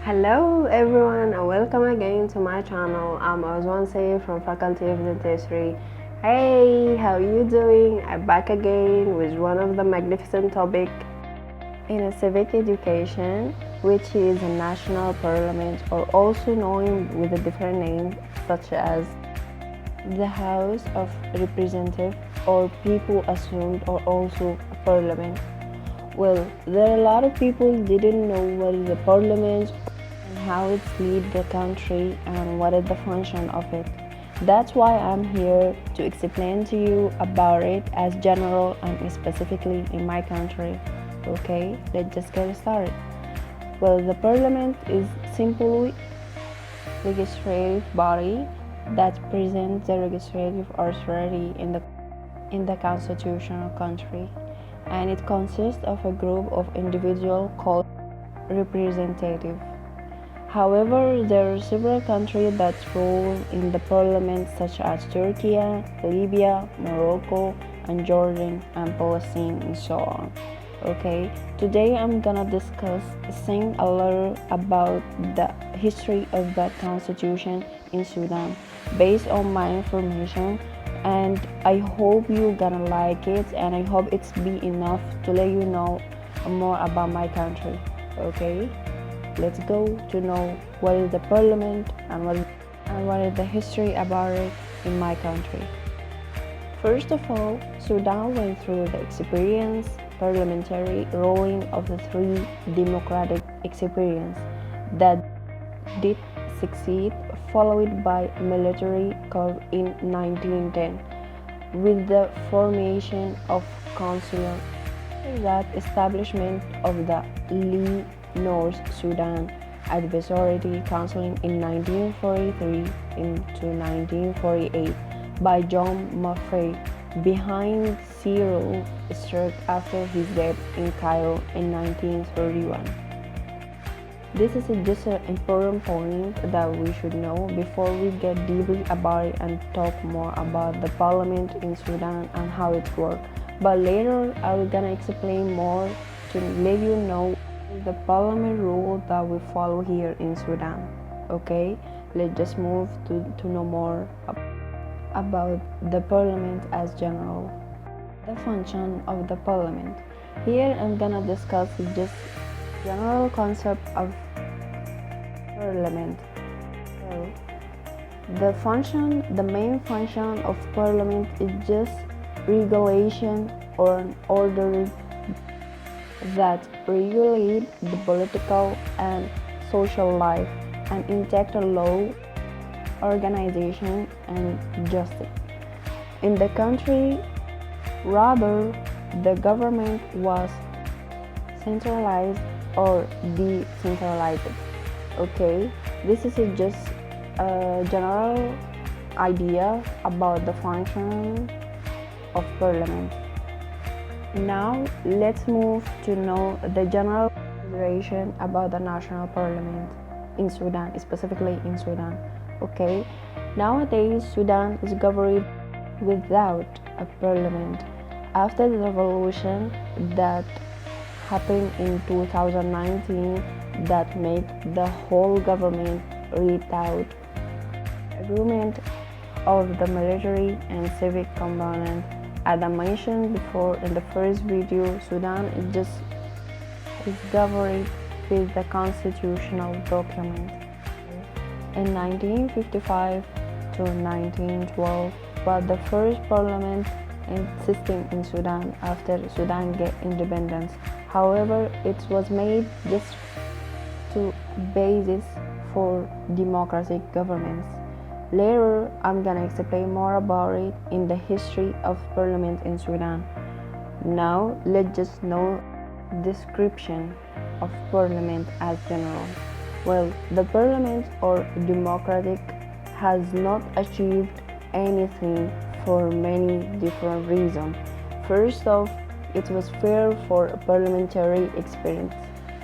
Hello everyone and welcome again to my channel. I'm Ozwanse from Faculty of Dentistry. Hey, how you doing? I'm back again with one of the magnificent topic in a civic education, which is a national parliament, or also known with a different name such as the House of Representatives, or people assumed, or also a parliament. Well, there are a lot of people didn't know what is the parliament and how it leads the country and what is the function of it. That's why I'm here to explain to you about it as general and specifically in my country. Okay, let's just get started. Well, the parliament is simply legislative body that presents the legislative authority in the constitutional country, and it consists of a group of individuals called representative. However, there are several countries that rule in the parliament, such as Turkey, Libya, Morocco, and Jordan, and Palestine, and so on. Okay, today I'm gonna discuss a little about the history of the constitution in Sudan based on my information, and I hope you're gonna like it, and I hope it's be enough to let you know more about my country. Okay, let's go to know what is the parliament and what is the history about it in my country. First of all, Sudan went through the experience parliamentary ruling of the three democratic experience that did succeed, followed by military coup in 1910 with the formation of consular, that establishment of the Lee North Sudan Advisory Council in 1943 into 1948 by John Murphy behind Cyril struck after his death in Cairo in 1931. This is just an important point that we should know before we get deeply about it and talk more about the parliament in Sudan and how it works. But later I will gonna explain more to let you know the parliament rule that we follow here in Sudan. Okay, let's just move to know more about the parliament as general. The function of the parliament. Here I'm gonna discuss just general concept of parliament. So the main function of parliament is just regulation or an order that regulate the political and social life and intact law, organization, and justice in the country. Rather, the government was centralized or decentralized. Okay, this is just a general idea about the function of parliament. Now let's move to know the general consideration about the national parliament in Sudan, specifically in Sudan. Okay, nowadays Sudan is governed without a parliament after the revolution that happened in 2019 that made the whole government without agreement of the military and civic component. As I mentioned before in the first video, Sudan is governed with the constitutional document. In 1955 to 1912 was the first parliament system in Sudan after Sudan get independence. However, it was made just to basis for democratic governments. Later, I'm gonna explain more about it in the history of parliament in Sudan. Now, let's just know description of parliament as general. Well, the parliament or democratic has not achieved anything for many different reasons. First off, it was fair for a parliamentary experience,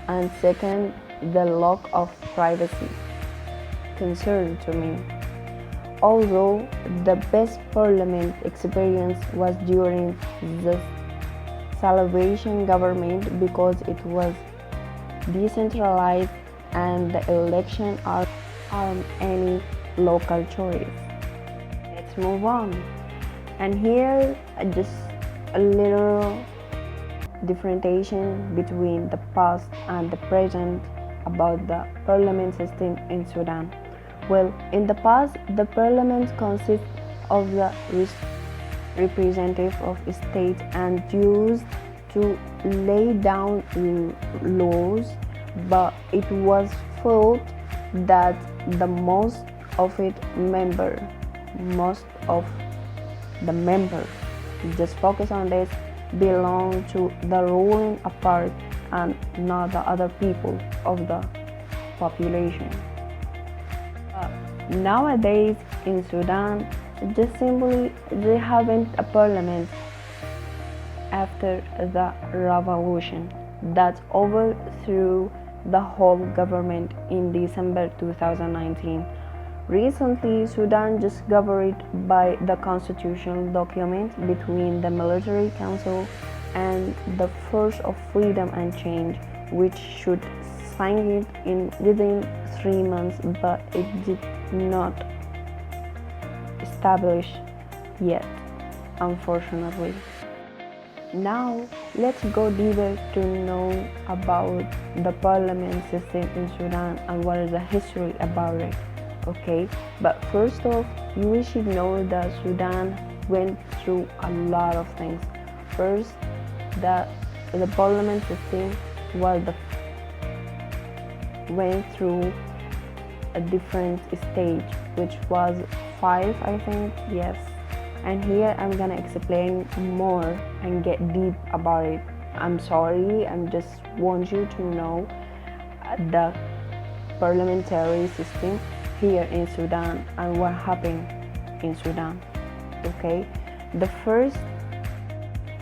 and second, the lack of privacy concern to me. Although the best parliament experience was during the Salvation government because it was decentralized and the election aren't any local choice. Let's move on. And here just a little differentiation between the past and the present about the parliament system in Sudan. Well, in the past, the parliament consists of the representative of states and used to lay down laws, but it was felt that the most of the member just focus on this belong to the ruling part and not the other people of the population. Nowadays in Sudan, just simply they haven't a parliament after the revolution that overthrew the whole government in December 2019. Recently, Sudan just governed by the constitutional document between the military council and the Force of Freedom and Change, which should sign it in within 3 months, but it did not establish yet, unfortunately. Now, let's go deeper to know about the parliament system in Sudan and what is the history about it. Okay, but first off, you should know that Sudan went through a lot of things. First, the parliament system went through a different stage, which was 5, I think, yes. And here I'm gonna explain more and get deep about it. I'm sorry, I just want you to know the parliamentary system here in Sudan and what happened in Sudan. Okay, the first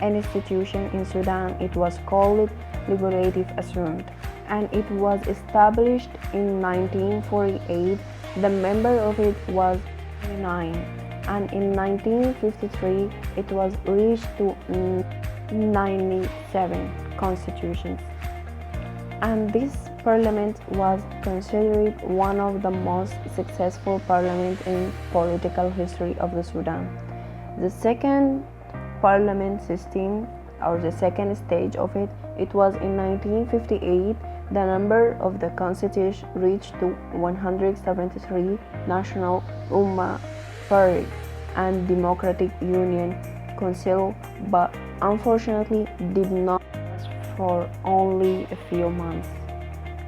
institution in Sudan, it was called Liberative Assembly, and it was established in 1948. The member of it was 9, and in 1953 it was reached to 97 constitutions, and this parliament was considered one of the most successful parliaments in political history of the Sudan. The second parliament system, or the second stage of it, it was in 1958. The number of the constitution reached to 173 National Ummah Party and Democratic Union Council, but unfortunately did not last for only a few months.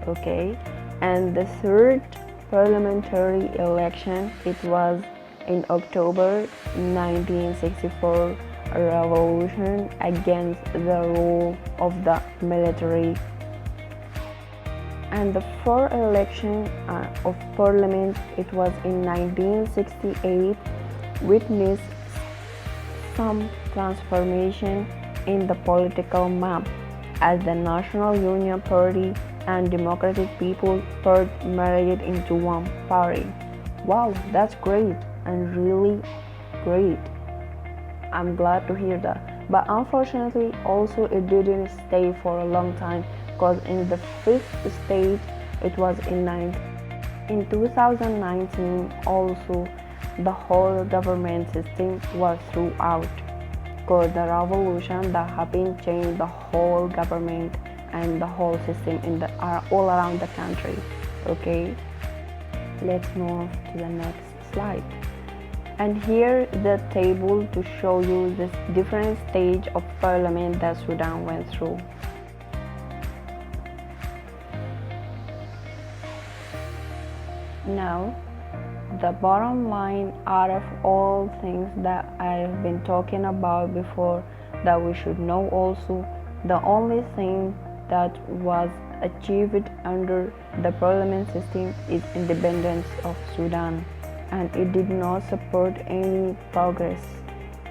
Okay, and the third parliamentary election, it was in October 1964, a revolution against the rule of the military. And the fourth election of parliament, it was in 1968, witnessed some transformation in the political map as the National Union Party and Democratic People's Party merged into one party. Wow, that's great and really great. I'm glad to hear that. But unfortunately, also it didn't stay for a long time, because in the fifth stage, it was in 2019 also, the whole government system was throughout, because the revolution that happened changed the whole government and the whole system all around the country. Okay, let's move to the next slide. And here the table to show you this different stage of parliament that Sudan went through. Now, the bottom line out of all things that I've been talking about before that we should know also, the only thing that was achieved under the parliament system is independence of Sudan, and it did not support any progress.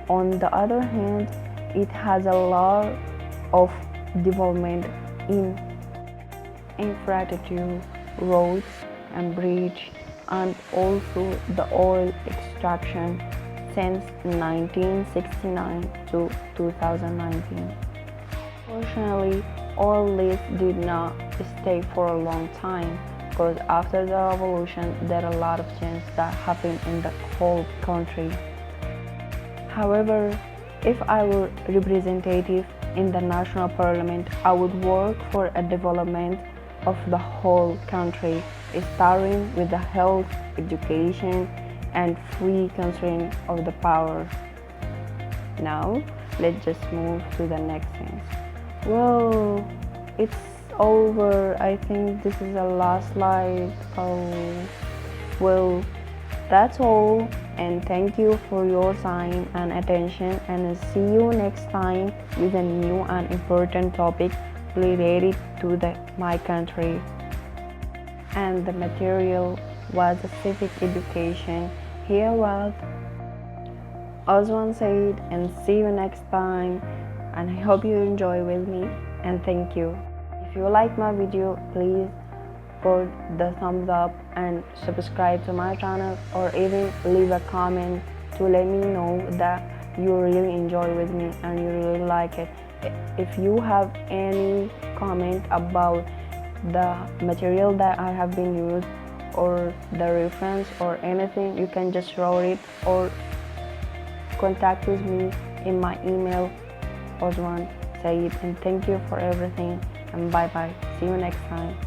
On the other hand, it has a lot of development in infrastructure, roads and bridge, and also the oil extraction since 1969 to 2019. Fortunately, all this did not stay for a long time, because after the revolution there are a lot of changes that happen in the whole country. However, if I were representative in the national parliament, I would work for a development of the whole country, starting with the health, education, and free concentration of the power. Now, let's just move to the next thing. Well, it's over. I think this is the last slide. Well, that's all, and thank you for your time and attention, and see you next time with a new and important topic related to my country. And the material was a civic education. Here what Oswan said, and see you next time, and I hope you enjoy with me, and thank you. If you like my video, please put the thumbs up and subscribe to my channel, or even leave a comment to let me know that you really enjoy with me and you really like it. If you have any comment about the material that I have been used, or the reference or anything, you can just write it or contact with me in my email, Oswan Said. And thank you for everything, and bye bye. See you next time.